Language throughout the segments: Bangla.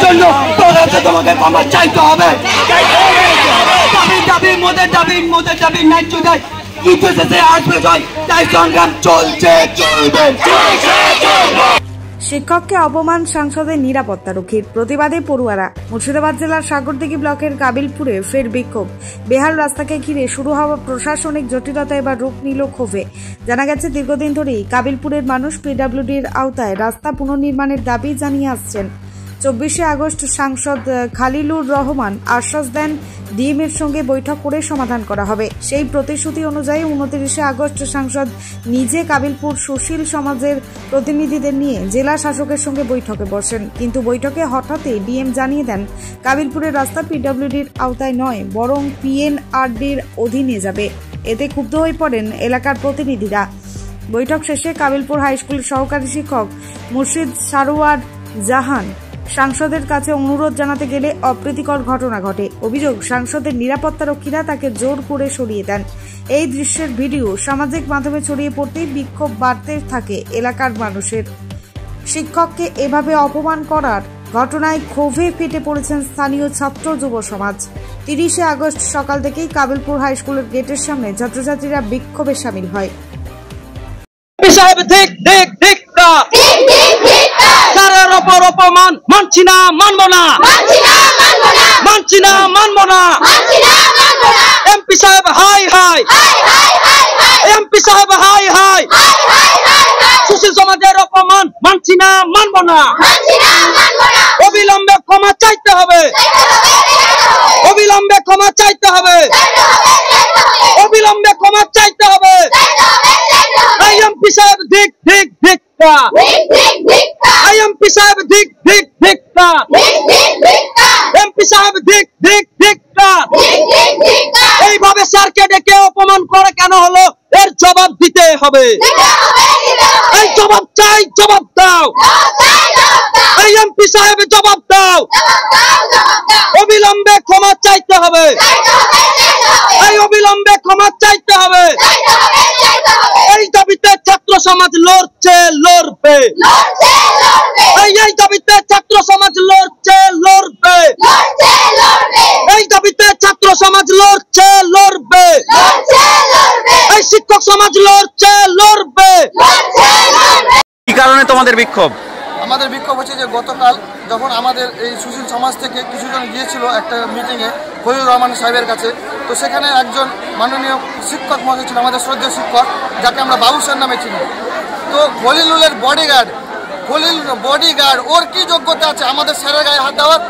জন্য তোমাকে ক্ষমা চাইতে হবে। দাবি মোদের দাবি ন্যায্য দায় কিছু শেষে আসবে জয়, তাই সংগ্রাম চলছে চলবে। শিক্ষককে অপমান, সাংসদের নিরাপত্তারক্ষীর প্রতিবাদে পড়ুয়ারা। মুর্শিদাবাদ জেলার সাগরদিঘি ব্লকের কাবিলপুরে ফের বিক্ষোভ। বেহাল রাস্তাকে ঘিরে শুরু হওয়া প্রশাসনিক জটিলতা এবার রূপ নিল ক্ষোভে। জানা গেছে, দীর্ঘদিন ধরেই কাবিলপুরের মানুষ পিডব্লিউডির আওতায় রাস্তা পুনর্নির্মাণের দাবি জানিয়ে আসছেন। 24শে আগস্ট সাংসদ খালিলুর রহমান আশ্বাস দেন ডিএম এর সঙ্গে বৈঠক করে সমাধান করা হবে। সেই প্রতিশ্রুতি অনুযায়ী 29শে আগস্ট সাংসদ নিজে কাবিলপুর সুশীল সমাজের প্রতিনিধিদের নিয়ে জেলা শাসকের সঙ্গে বৈঠকে বসেন। কিন্তু বৈঠকে হঠাৎই ডিএম জানিয়ে দেন কাবিলপুরের রাস্তা পিডব্লিউডির আওতায় নয়, বরং পিএনআরডির অধীনে যাবে। এতে ক্ষুব্ধ হয়ে পড়েন এলাকার প্রতিনিধিরা। বৈঠক শেষে কাবিলপুর হাইস্কুলের সহকারী শিক্ষক মুর্শিদ সারোয়ার জাহান সাংসদের কাছে অনুরোধ জানাতে গেলে অপ্রীতিকর ঘটনা ঘটে। অভিযোগ, সাংসদের নিরাপত্তারক্ষীরা তাকে জোর করে সরিয়ে দেন। এই দৃশ্যের ভিডিও সামাজিক মাধ্যমে ছড়িয়ে পড়তেই বিক্ষোভ বাড়তে থাকে এলাকার মানুষের। শিক্ষককে এভাবে অপমান করার ঘটনায় ক্ষোভে ফেটে পড়েছেন স্থানীয় ছাত্র যুব সমাজ। 30শে আগস্ট সকাল থেকেই কাবিলপুর হাইস্কুলের গেটের সামনে ছাত্রছাত্রীরা বিক্ষোভে সামিল হয়। অপমান মানছি না, মানবো না, মানছি না, মানবো না। এমপি সাহেব হাই হাই, এমপি সাহেব হাই হাই। সুশীল সমাজের অপমান মানছি না, মানবো না। অবিলম্বে ক্ষমা চাইতে হবে, অবিলম্বে ক্ষমা চাইতে হবে, অবিলম্বে ক্ষমা চাইতে হবে। এমপি সাহেব ধিক ধিক ধিক্কা, এমপি সাহেব ধিক ধিক ধিক্কা, এমপি সাহেব ধিক ধিক ধিক্কা। এইভাবে স্যারকে ডেকে অপমান করে কেন হলো, এর জবাব দিতে হবে। এই জবাব চাই, জবাব দাও। এই এমপি সাহেব জবাব দাও। অবিলম্বে ক্ষমা চাইতে হবে, এই অবিলম্বে ক্ষমা চাইতে হবে। এই দাবিতে ছাত্র সমাজ লড়ছে, লড়বে। এই দাবিতে ছাত্র সমাজ লড়ছে, লড়বে। এই দাবিতে ছাত্র সমাজ লড়ছে, লড়বে। এই শিক্ষক সমাজ লড়ছে, লড়বে। কি কারণে তোমাদের বিক্ষোভ? আমাদের বিক্ষোভ হচ্ছে যে গতকাল যখন আমাদের এই সুশীল সমাজ থেকে কিছুজন গিয়েছিল একটা মিটিংয়ে খলিলুর রহমান সাহেবের কাছে, তো সেখানে একজন মাননীয় শিক্ষক মহাশয় ছিল, আমাদের শ্রদ্ধেয় শিক্ষক, যাকে আমরা বাবু স্যার নামে চিনি। তো খলিলুলের বডিগার্ড ওর কি যোগ্যতা আছে আমাদের স্যারের গায়ে হাত দেওয়ার?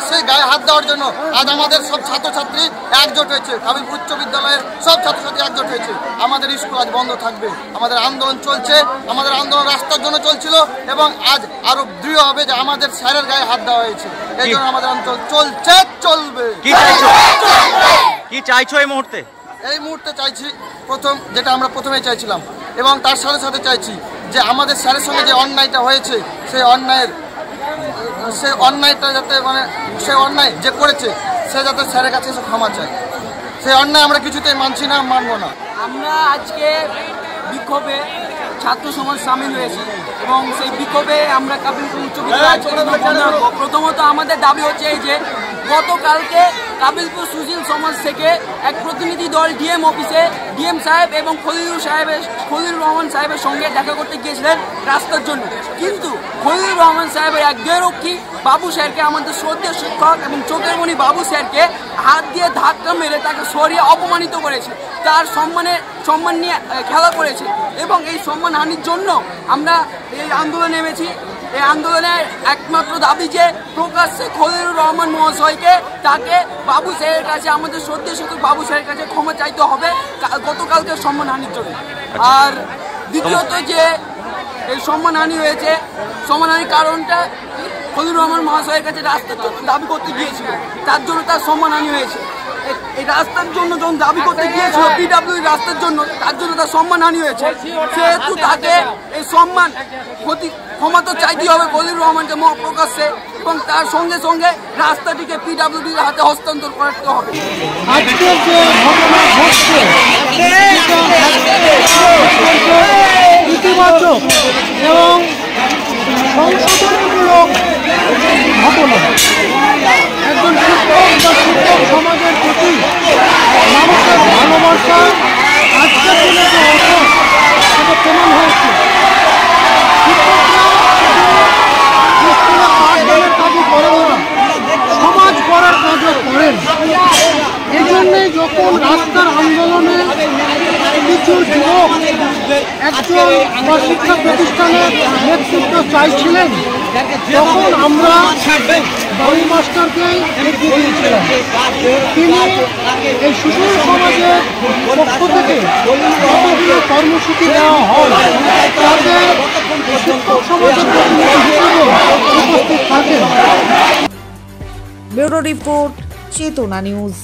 সেই গায়ে হাত দেওয়ার জন্য আজ আমাদের সব ছাত্রছাত্রী একজোট হয়েছে। কাবিলপুর উচ্চ বিদ্যালয়ের সব ছাত্রছাত্রী একজোট হয়েছে। আমাদের স্কুল আজ বন্ধ থাকবে। আমাদের আন্দোলন চলছে, আমাদের আন্দোলন রাস্তার জন্য চলছিল এবং আজ আরো দৃঢ় হবে যে আমাদের স্যারের গায়ে হাত দেওয়া হয়েছে। এই জন্য আমাদের আন্দোলন চলছে, চলবে। কি চাইছো এই মুহূর্তে? এই মুহূর্তে চাইছি যেটা আমরা প্রথমেই চাইছিলাম এবং তার সাথে সাথে চাইছি যে আমাদের স্যারের সঙ্গে যে অন্যায়টা হয়েছে সেই অন্যায়টা যাতে সেই অন্যায় যে করেছে সে যাতে স্যারের কাছে এসে ক্ষমা চায়। সেই অন্যায় আমরা কিছুতেই মানছি না, মানবো না। আমরা আজকে বিক্ষোভে ছাত্র সমাজ সামিল হয়েছি এবং সেই বিক্ষোভে আমরা কাবিলপুর উচ্চ বিদ্যালয় প্রথমত আমাদের দাবি হচ্ছে এই যে গতকালকে কাবিলপুর সুশীল সমাজ থেকে এক প্রতিনিধি দল ডিএম অফিসে ডিএম সাহেব এবং খলিলুর রহমান সাহেবের সঙ্গে দেখা করতে গিয়েছিলেন রাস্তার জন্য, কিন্তু খলিলুর রহমান সাহেবের এক দ্বৈরক্ষী বাবু স্যারকে, আমাদের শ্রদ্ধেয় শিক্ষক এবং চোখের মণি বাবু স্যারকে হাত দিয়ে ধাক্কা মেরে তাকে সরিয়ে অপমানিত করেছে, তার সম্মান নিয়ে খেলা করেছে এবং এই সম্মানহানির জন্য আমরা এই আন্দোলনে নেমেছি। এই আন্দোলনের একমাত্র দাবি যে প্রকাশ্যে খলিলুর রহমান মহাশয়কে তাকে বাবু স্যারের কাছে, আমাদের শ্রদ্ধেয় শিক্ষক বাবু স্যারের কাছে ক্ষমা চাইতে হবে গতকালকে সম্মানহানির জন্য। আর দ্বিতীয়ত যে এই সম্মানহানি হয়েছে, সম্মানহানির কারণটা খলিলুর রহমান মহাশয়ের কাছে রাস্তার জন্য দাবি করতে গিয়েছিল, তার জন্য তার সম্মানহানি হয়েছে। এই রাস্তার জন্য যখন দাবি করতে গিয়েছিল পিডব্লিউ রাস্তার জন্য, তার জন্য তার সম্মানহানি হয়েছে। সেহেতু তাকে এই ক্ষমা তো চাইতে হবে খলিলুর রহমানকে প্রকাশ্যে এবং তার সঙ্গে সঙ্গে রাস্তাটিকে পিডব্লিউডির হাতে হস্তান্তর করতে হবে। আজকের যে ঘটনা ঘটছে ইতিবাচক এবং সংশোধনমূলক ঘটনা, না। একজন শিক্ষক বা শিক্ষক সমাজের প্রতি মানুষের ভালোবাসা আজকের দিনে যে অভাব সেটা প্রমাণ হয়েছে। শিক্ষকরা স্কুলে পাঠদানের কাজও করেন না, সমাজ করার কাজও করেন। এই জন্যেই যখন রাস্তার আন্দোলনে কিছু যুবক একজন বা শিক্ষা প্রতিষ্ঠানের নেতৃত্ব চাইছিলেন, তখন আমরা বাবু মাস্টারকে এগিয়ে দিয়েছিলাম। তিনি এই সুদূর সমাজের পক্ষ থেকে কতগুলো কর্মসূচি দেওয়া হয় তাতে শিক্ষক সমাজের প্রতিনিধি হিসেবে উপস্থিত থাকেন। ব্যুরো রিপোর্ট, চেতনা নিউজ।